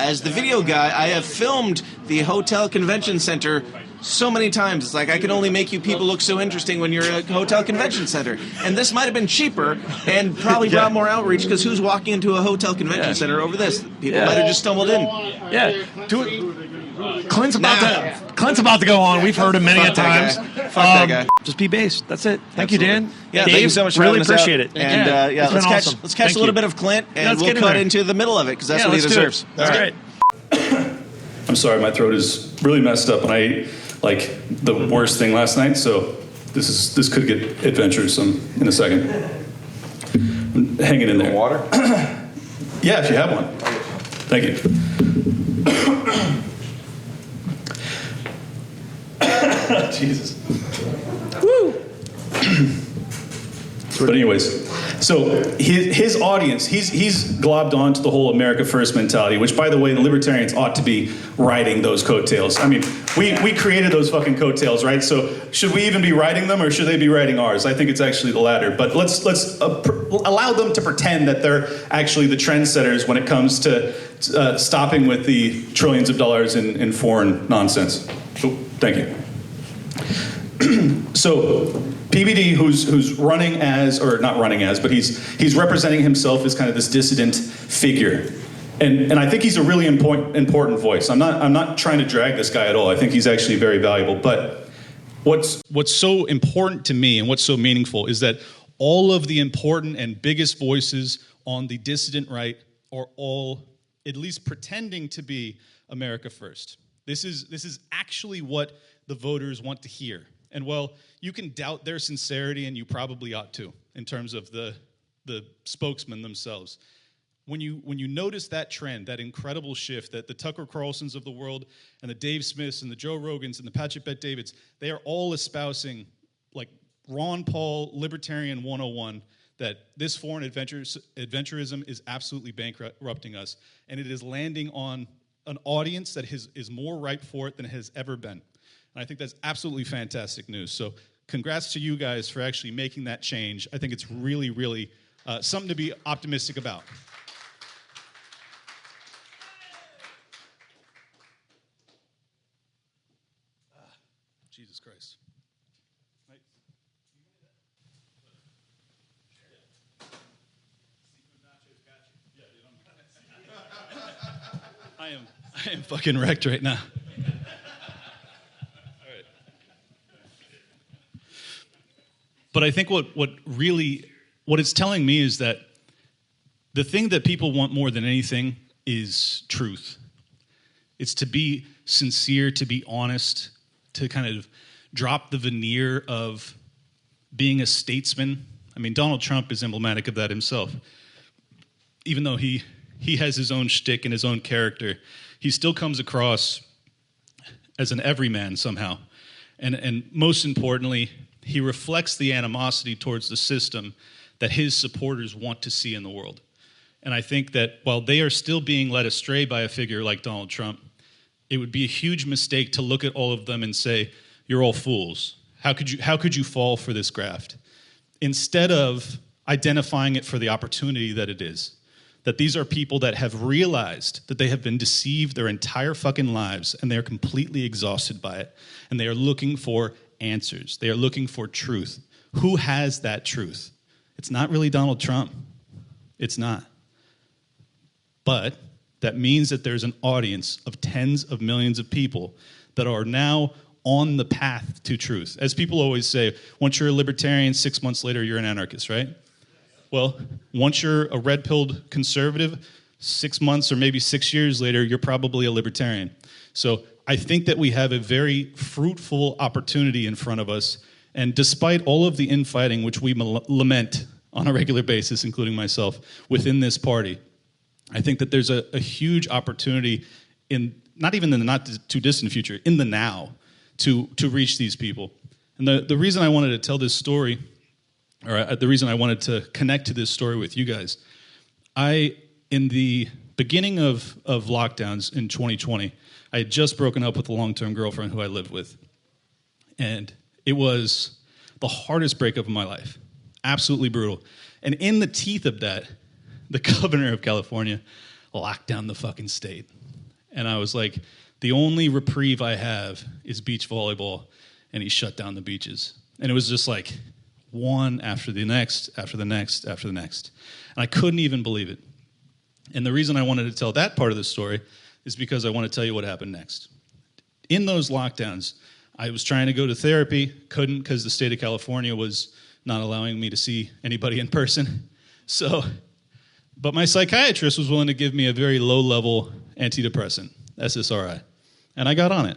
as the video guy, I have filmed the hotel convention center so many times. It's like I can only make you people look so interesting when you're at a hotel convention center. And this might have been cheaper and probably brought more outreach, because who's walking into a hotel convention center over this? People might have just stumbled in. Yeah. Clint's about to go on. We've heard him many a times. Fuck that guy. Just be based. That's it. Thank you, Dan. Yeah, Dave, thank you so much for really having us appreciate out. it. And let's catch Thank a little you. bit of Clint, and Let's we'll get in cut there. into the middle of it, because that's what he deserves. That's great. I'm sorry, my throat is really messed up, and I ate like the worst thing last night, so this could get adventuresome in a second. I'm hanging in there. Water? Yeah, if you have one. Thank you. Jesus. Woo! But anyways, so his audience, he's globbed onto the whole America First mentality, which, by the way, the libertarians ought to be riding those coattails. I mean, we created those fucking coattails, right? So should we even be riding them, or should they be riding ours? I think it's actually the latter. But let's allow them to pretend that they're actually the trendsetters when it comes to stopping with the trillions of dollars in foreign nonsense. So, thank you. So PBD, who's running as, or not running as, but he's representing himself as kind of this dissident figure, and I think he's a really important voice. I'm not trying to drag this guy at all. I think he's actually very valuable. But what's so important to me and what's so meaningful is that all of the important and biggest voices on the dissident right are all at least pretending to be America First. This is actually what the voters want to hear. And while you can doubt their sincerity, and you probably ought to, in terms of the spokesmen themselves, when you notice that trend, that incredible shift, that the Tucker Carlsons of the world and the Dave Smiths and the Joe Rogans and the Patrick Bet-Davids, they are all espousing, like Ron Paul Libertarian 101, that this foreign adventurism is absolutely bankrupting us, and it is landing on an audience that is more ripe for it than it has ever been. And I think that's absolutely fantastic news. So congrats to you guys for actually making that change. I think it's really, really something to be optimistic about. Jesus Christ. I am fucking wrecked right now. But I think what it's telling me is that the thing that people want more than anything is truth. It's to be sincere, to be honest, to kind of drop the veneer of being a statesman. I mean, Donald Trump is emblematic of that himself. Even though he has his own shtick and his own character, he still comes across as an everyman somehow. And most importantly, he reflects the animosity towards the system that his supporters want to see in the world. And I think that while they are still being led astray by a figure like Donald Trump, it would be a huge mistake to look at all of them and say, you're all fools. How could you fall for this graft? Instead of identifying it for the opportunity that it is. That these are people that have realized that they have been deceived their entire fucking lives, and they are completely exhausted by it. And they are looking for answers. They are looking for truth. Who has that truth? It's not really Donald Trump. It's not. But that means that there's an audience of tens of millions of people that are now on the path to truth. As people always say, once you're a libertarian, 6 months later, you're an anarchist, right? Well, once you're a red-pilled conservative, 6 months or maybe 6 years later, you're probably a libertarian. So I think that we have a very fruitful opportunity in front of us. And despite all of the infighting, which we lament on a regular basis, including myself, within this party, I think that there's a huge opportunity in, not even in the not too distant future, in the now, to reach these people. And the reason I wanted to tell this story, or the reason I wanted to connect to this story with you guys, in the beginning of lockdowns in 2020, I had just broken up with a long-term girlfriend who I lived with. And it was the hardest breakup of my life. Absolutely brutal. And in the teeth of that, the governor of California locked down the fucking state. And I was like, the only reprieve I have is beach volleyball. And he shut down the beaches. And it was just like one after the next, after the next, after the next. And I couldn't even believe it. And the reason I wanted to tell that part of the story is because I want to tell you what happened next. In those lockdowns, I was trying to go to therapy, couldn't because the state of California was not allowing me to see anybody in person. But my psychiatrist was willing to give me a very low-level antidepressant, SSRI, and I got on it.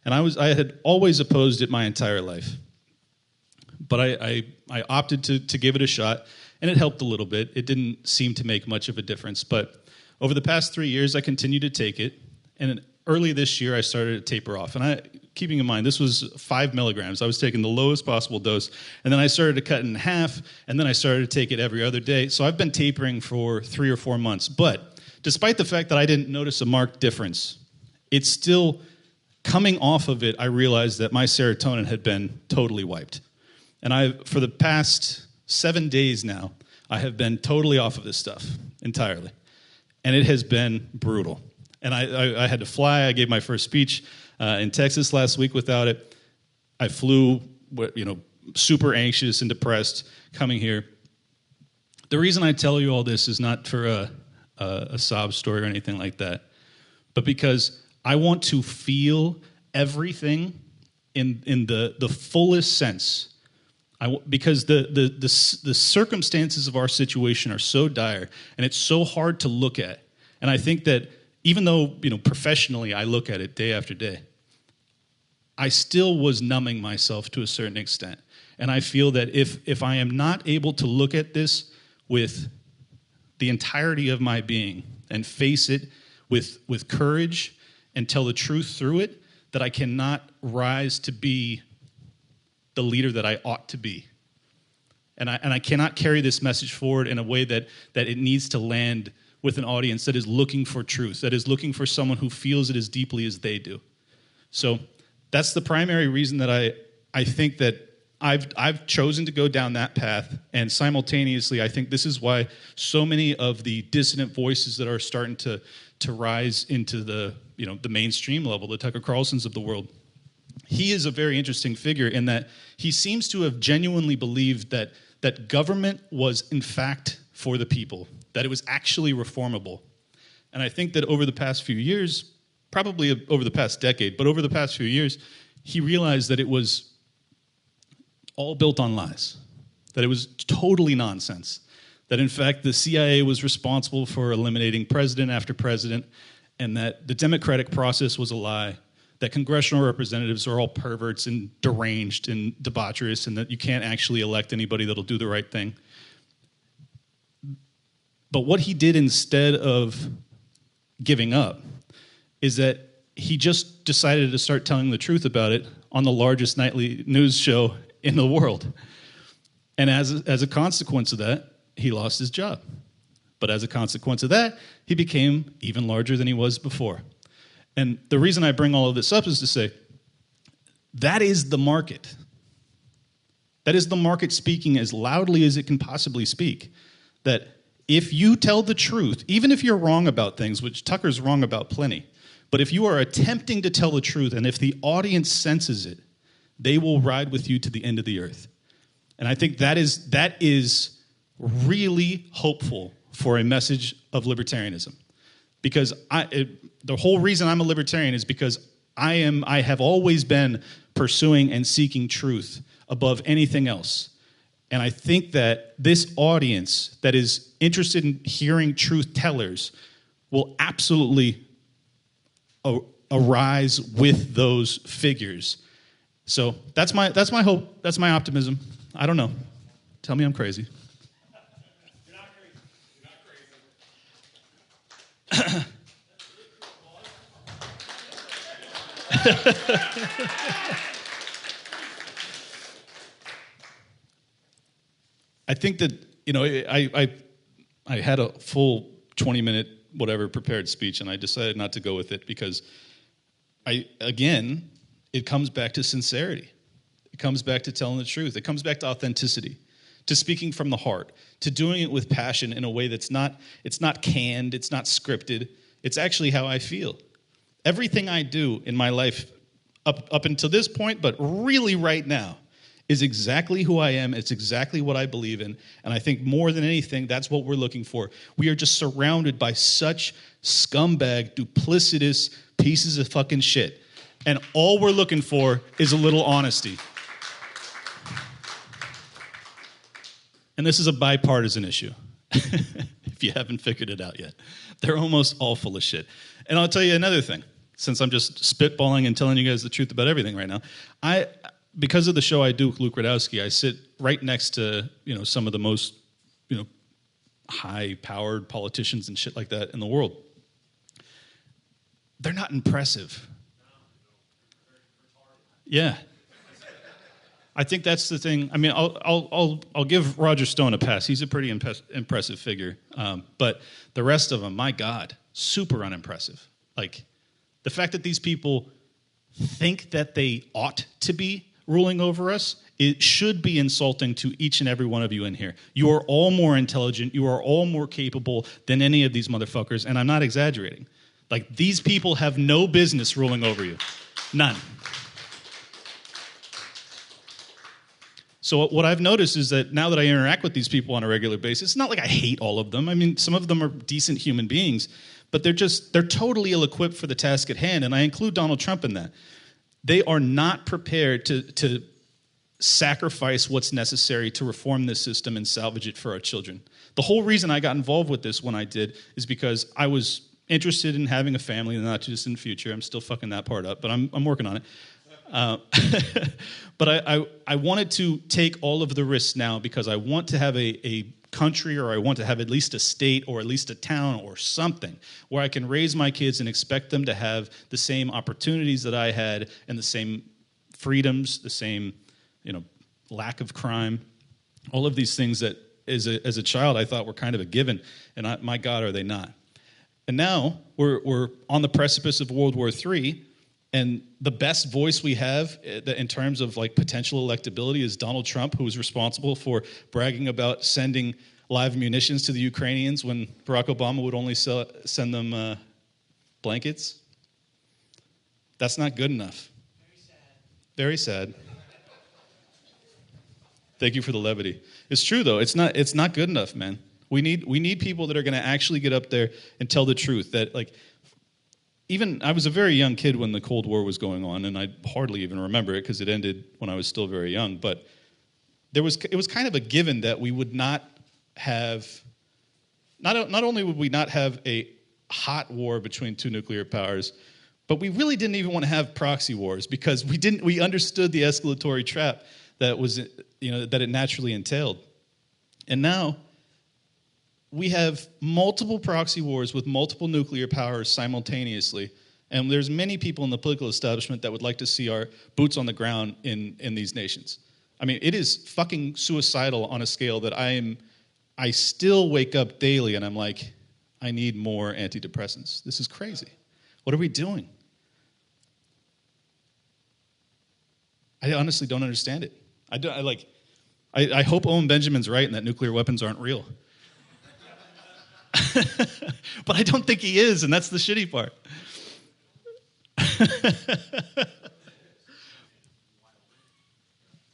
And I had always opposed it my entire life. But I opted to give it a shot, and it helped a little bit. It didn't seem to make much of a difference. But over the past 3 years, I continued to take it. And early this year, I started to taper off. And keeping in mind, this was 5 milligrams. I was taking the lowest possible dose. And then I started to cut it in half. And then I started to take it every other day. So I've been tapering for 3 or 4 months. But despite the fact that I didn't notice a marked difference, it's still coming off of it, I realized that my serotonin had been totally wiped. And for the past 7 days now, I have been totally off of this stuff entirely. And it has been brutal. And I had to fly. I gave my first speech in Texas last week without it. I flew, super anxious and depressed coming here. The reason I tell you all this is not for a sob story or anything like that, but because I want to feel everything in the fullest sense. Because the circumstances of our situation are so dire, and it's so hard to look at. And I think that even though professionally I look at it day after day, I still was numbing myself to a certain extent. And I feel that if I am not able to look at this with the entirety of my being and face it with courage and tell the truth through it, that I cannot rise to be the leader that I ought to be. And I cannot carry this message forward in a way that it needs to land with an audience that is looking for truth, that is looking for someone who feels it as deeply as they do. So that's the primary reason that I think that I've chosen to go down that path, and simultaneously I think this is why so many of the dissident voices that are starting to rise into the mainstream level, the Tucker Carlsons of the world, he is a very interesting figure in that he seems to have genuinely believed that government was in fact for the people, that it was actually reformable. And I think that over the past few years, probably over the past decade, but over the past few years, he realized that it was all built on lies, that it was totally nonsense, that in fact the CIA was responsible for eliminating president after president, and that the democratic process was a lie, that congressional representatives are all perverts and deranged and debaucherous, and that you can't actually elect anybody that'll do the right thing. But what he did instead of giving up is that he just decided to start telling the truth about it on the largest nightly news show in the world. And as a consequence of that, he lost his job. But as a consequence of that, he became even larger than he was before. And the reason I bring all of this up is to say, that is the market. That is the market speaking as loudly as it can possibly speak. That if you tell the truth, even if you're wrong about things, which Tucker's wrong about plenty, but if you are attempting to tell the truth, and if the audience senses it, they will ride with you to the end of the earth. And I think that is really hopeful for a message of libertarianism. Because the whole reason I'm a libertarian is because I have always been pursuing and seeking truth above anything else. And I think that this audience that is interested in hearing truth tellers will absolutely arise with those figures. So that's my hope. That's my optimism. I don't know. Tell me I'm crazy. You're not crazy. I think that, I had a full 20-minute whatever prepared speech, and I decided not to go with it because it comes back to sincerity. It comes back to telling the truth. It comes back to authenticity, to speaking from the heart, to doing it with passion in a way it's not canned, it's not scripted. It's actually how I feel. Everything I do in my life up until this point, but really right now, is exactly who I am. It's exactly what I believe in. And I think more than anything, that's what we're looking for. We are just surrounded by such scumbag, duplicitous pieces of fucking shit. And all we're looking for is a little honesty. And this is a bipartisan issue, if you haven't figured it out yet. They're almost all full of shit. And I'll tell you another thing, since I'm just spitballing and telling you guys the truth about everything right now. Because of the show I do with Luke Radowski, I sit right next to, some of the most, high-powered politicians and shit like that in the world. They're not impressive. Yeah. I think that's the thing. I mean, I'll give Roger Stone a pass. He's a pretty impressive figure. But the rest of them, my God, super unimpressive. Like, the fact that these people think that they ought to be ruling over us, it should be insulting to each and every one of you in here. You are all more intelligent. You are all more capable than any of these motherfuckers, and I'm not exaggerating. Like, these people have no business ruling over you. None. So what I've noticed is that now that I interact with these people on a regular basis, it's not like I hate all of them. I mean, some of them are decent human beings, but they're totally ill-equipped for the task at hand, and I include Donald Trump in that. They are not prepared to sacrifice what's necessary to reform this system and salvage it for our children. The whole reason I got involved with this when I did is because I was interested in having a family in the not-too-distant future. I'm still fucking that part up, but I'm working on it. But I wanted to take all of the risks now because I want to have a country, or I want to have at least a state or at least a town or something where I can raise my kids and expect them to have the same opportunities that I had and the same freedoms, the same, lack of crime, all of these things that as a child I thought were kind of a given, and my God, are they not? And now we're on the precipice of World War III. And the best voice we have in terms of like potential electability is Donald Trump, who was responsible for bragging about sending live munitions to the Ukrainians when Barack Obama would only send them blankets. That's not good enough. Very sad. Thank you for the levity. It's true though. It's not good enough, man. We need people that are going to actually get up there and tell the truth. That like. Even I was a very young kid when the Cold War was going on, and I hardly even remember it because it ended when I was still very young. But it was kind of a given that we would not have not only would we not have a hot war between two nuclear powers, but we really didn't even want to have proxy wars because we understood the escalatory trap that was that it naturally entailed, and now. We have multiple proxy wars with multiple nuclear powers simultaneously, and there's many people in the political establishment that would like to see our boots on the ground in these nations. I mean, it is fucking suicidal on a scale that I still wake up daily and I'm like, I need more antidepressants. This is crazy. What are we doing? I honestly don't understand it. I hope Owen Benjamin's right and that nuclear weapons aren't real. But I don't think he is, and that's the shitty part.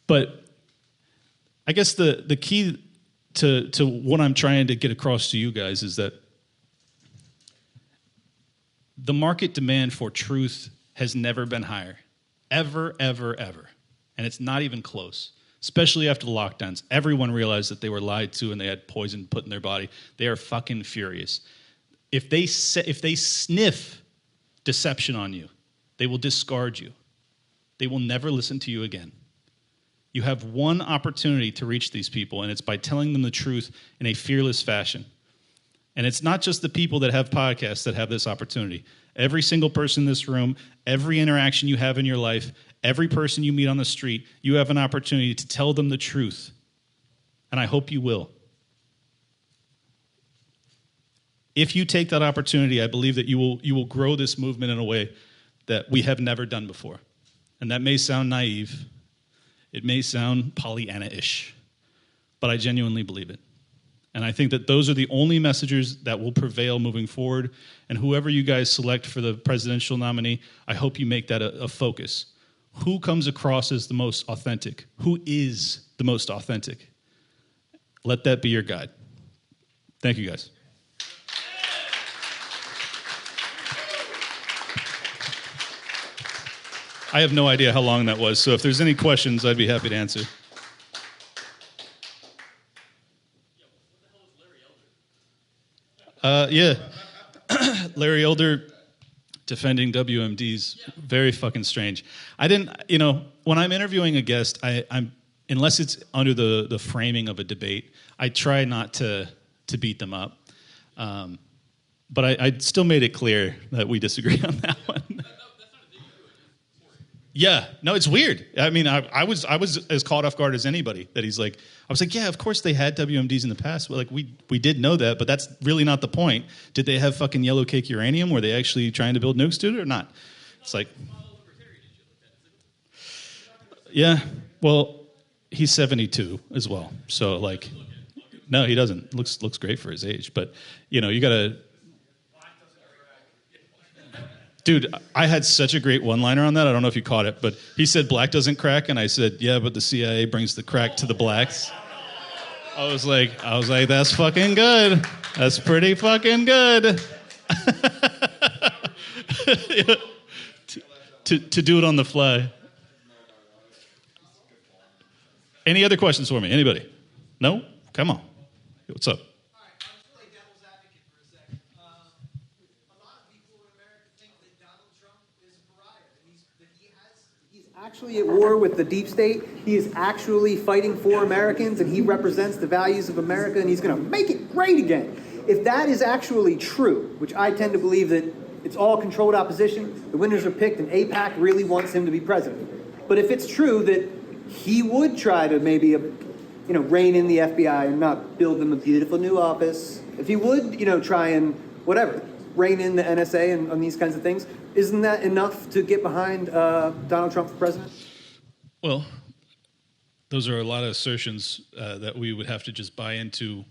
But I guess the key to what I'm trying to get across to you guys is that the market demand for truth has never been higher. Ever, ever, ever. And it's not even close. Especially after the lockdowns. Everyone realized that they were lied to and they had poison put in their body. They are fucking furious. If they sniff deception on you, they will discard you. They will never listen to you again. You have one opportunity to reach these people, and it's by telling them the truth in a fearless fashion. And it's not just the people that have podcasts that have this opportunity. Every single person in this room, every interaction you have in your life, every person you meet on the street, you have an opportunity to tell them the truth. And I hope you will. If you take that opportunity, I believe that you will grow this movement in a way that we have never done before. And that may sound naive. It may sound Pollyanna-ish. But I genuinely believe it. And I think that those are the only messages that will prevail moving forward. And whoever you guys select for the presidential nominee, I hope you make that a focus. Who comes across as the most authentic? Who is the most authentic? Let that be your guide. Thank you, guys. I have no idea how long that was, so if there's any questions, I'd be happy to answer. Yeah. Larry Elder defending WMD's very fucking strange. I didn't, when I'm interviewing a guest, I'm unless it's under the framing of a debate, I try not to beat them up. But I still made it clear that we disagree on that one. Yeah, no, it's weird. I mean, I was as caught off guard as anybody that he's like, I was like, yeah, of course they had WMDs in the past. But like we did know that, but that's really not the point. Did they have fucking yellow cake uranium? Were they actually trying to build nukes to it or not? It's like, yeah, well, he's 72 as well. So like, no, he doesn't. Looks great for his age. But you gotta. Dude, I had such a great one-liner on that. I don't know if you caught it, but he said black doesn't crack, and I said, yeah, but the CIA brings the crack to the blacks. I was like, that's fucking good. That's pretty fucking good. to do it on the fly. Any other questions for me? Anybody? No? Come on. What's up? Actually at war with the deep state. He is actually fighting for Americans, and he represents the values of America, and he's going to make it great again. If that is actually true, which I tend to believe that it's all controlled opposition, the winners are picked, and AIPAC really wants him to be president. But if it's true that he would try to maybe, rein in the FBI and not build them a beautiful new office, if he would, try and whatever, rein in the NSA and on these kinds of things, isn't that enough to get behind Donald Trump for president? Well, those are a lot of assertions that we would have to just buy into,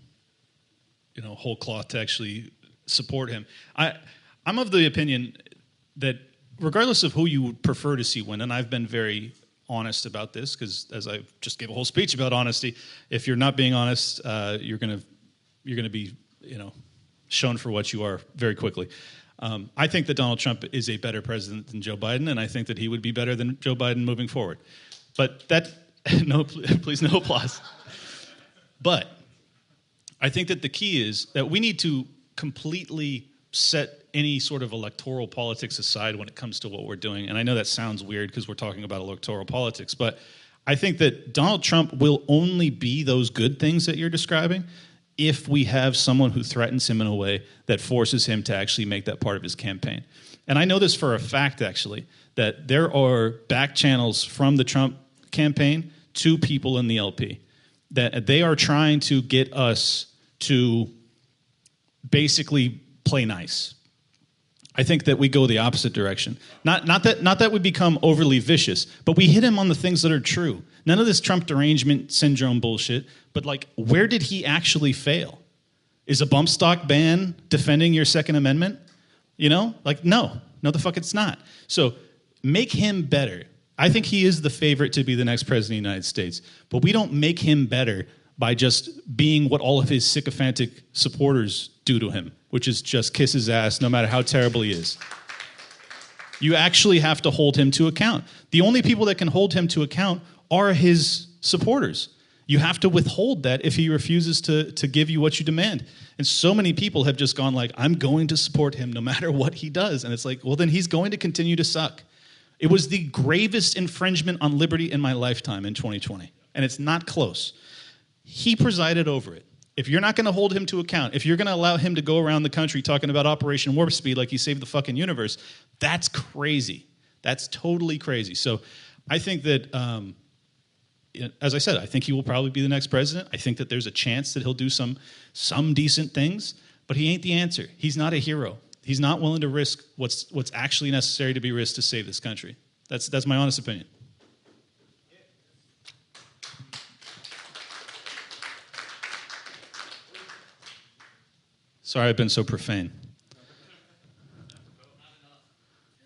whole cloth to actually support him. I'm of the opinion that regardless of who you would prefer to see win, and I've been very honest about this because as I just gave a whole speech about honesty, if you're not being honest, you're gonna be shown for what you are very quickly. I think that Donald Trump is a better president than Joe Biden, and I think that he would be better than Joe Biden moving forward. But please no applause. But I think that the key is that we need to completely set any sort of electoral politics aside when it comes to what we're doing. And I know that sounds weird because we're talking about electoral politics, but I think that Donald Trump will only be those good things that you're describing if we have someone who threatens him in a way that forces him to actually make that part of his campaign. And I know this for a fact, actually, that there are back channels from the Trump campaign to people in the LP, that they are trying to get us to basically play nice. I think that we go the opposite direction. Not that we become overly vicious, but we hit him on the things that are true. None of this Trump derangement syndrome bullshit, but like, where did he actually fail? Is a bump stock ban defending your Second Amendment? No, the fuck it's not. So make him better. I think he is the favorite to be the next president of the United States, but we don't make him better by just being what all of his sycophantic supporters do to him, which is just kiss his ass no matter how terrible he is. You actually have to hold him to account. The only people that can hold him to account are his supporters. You have to withhold that if he refuses to give you what you demand. And so many people have just gone like, I'm going to support him no matter what he does. And it's like, well, then he's going to continue to suck. It was the gravest infringement on liberty in my lifetime in 2020. And it's not close. He presided over it. If you're not going to hold him to account, if you're going to allow him to go around the country talking about Operation Warp Speed like he saved the fucking universe, that's crazy. That's totally crazy. So I think that, as I said, I think he will probably be the next president. I think that there's a chance that he'll do some decent things, but he ain't the answer. He's not a hero. He's not willing to risk what's actually necessary to be risked to save this country. That's my honest opinion. Sorry I've been so profane.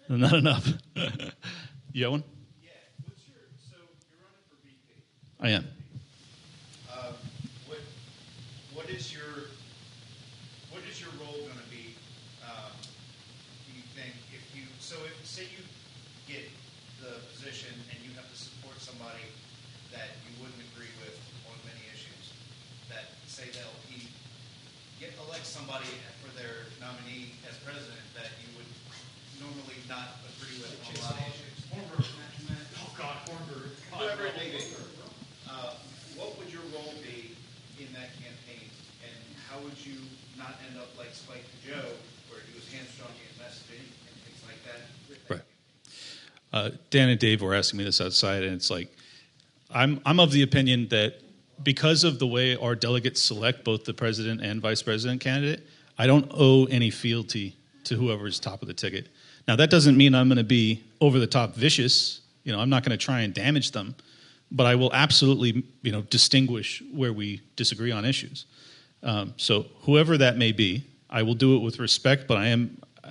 Not enough. You got one? Yeah. So you're running for VP. I am. What is your role going to be? Do you think if say you get the position and you have to support somebody that you wouldn't agree with on many issues, that say the LP elect somebody for their nominee as president that you would normally not agree with on a lot of issues. Oh God, Hornberg. Whoever it may be. What would your role be in that campaign, and how would you not end up like Spike Joe, where he was hamstrung in messaging and things like that? Right. Dan and Dave were asking me this outside, and it's like, I'm of the opinion that because of the way our delegates select both the president and vice president candidate, I don't owe any fealty to whoever's top of the ticket. Now, that doesn't mean I'm going to be over the top vicious. I'm not going to try and damage them, but I will absolutely, distinguish where we disagree on issues. So whoever that may be, I will do it with respect, but I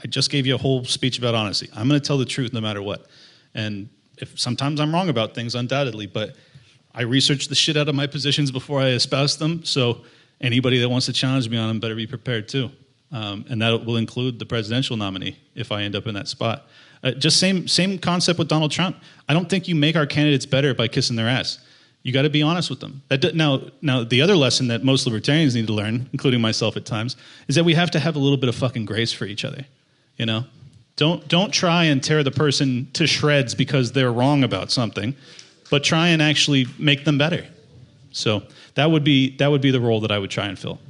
just gave you a whole speech about honesty. I'm going to tell the truth no matter what. And if sometimes I'm wrong about things, undoubtedly, but I research the shit out of my positions before I espouse them, so anybody that wants to challenge me on them better be prepared too. And that will include the presidential nominee if I end up in that spot. Just same concept with Donald Trump. I don't think you make our candidates better by kissing their ass. You got to be honest with them. Now, the other lesson that most libertarians need to learn, including myself at times, is that we have to have a little bit of fucking grace for each other. Don't try and tear the person to shreds because they're wrong about something, but try and actually make them better. So that would be the role that I would try and fill.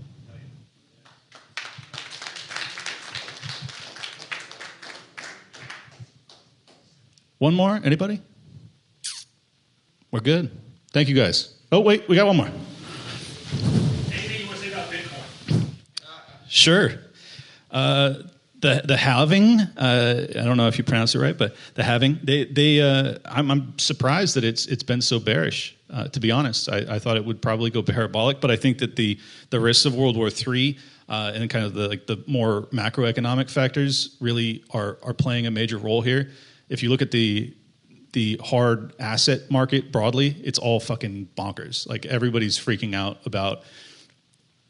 One more? Anybody? We're good. Thank you, guys. Oh, wait, we got one more. Anything you want to say about Bitcoin? Sure. The halving, I don't know if you pronounce it right, but the halving, I'm surprised that it's been so bearish, to be honest. I thought it would probably go parabolic, but I think that the risks of World War III and kind of the more macroeconomic factors really are playing a major role here. If you look at the hard asset market broadly, it's all fucking bonkers. Like, everybody's freaking out about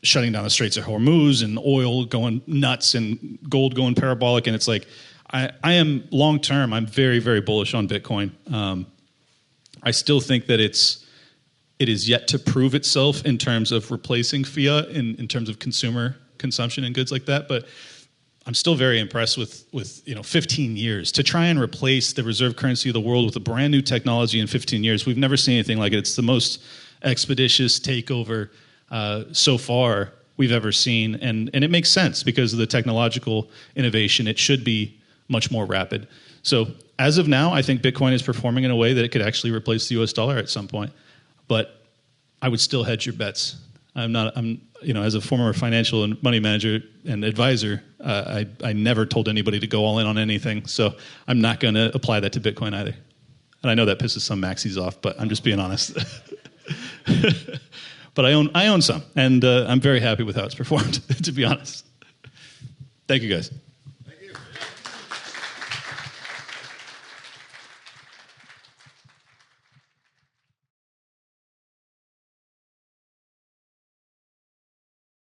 shutting down the Straits of Hormuz and oil going nuts and gold going parabolic. And it's like, I am long term, I'm very, very bullish on Bitcoin. I still think that it is yet to prove itself in terms of replacing fiat in terms of consumer consumption and goods like that. But I'm still very impressed with 15 years. To try and replace the reserve currency of the world with a brand new technology in 15 years, we've never seen anything like it. It's the most expeditious takeover so far we've ever seen. And it makes sense because of the technological innovation. It should be much more rapid. So as of now, I think Bitcoin is performing in a way that it could actually replace the US dollar at some point. But I would still hedge your bets. As a former financial and money manager and advisor, I never told anybody to go all in on anything. So I'm not going to apply that to Bitcoin either. And I know that pisses some maxis off, but I'm just being honest. But I own some, and I'm very happy with how it's performed, to be honest. Thank you, guys.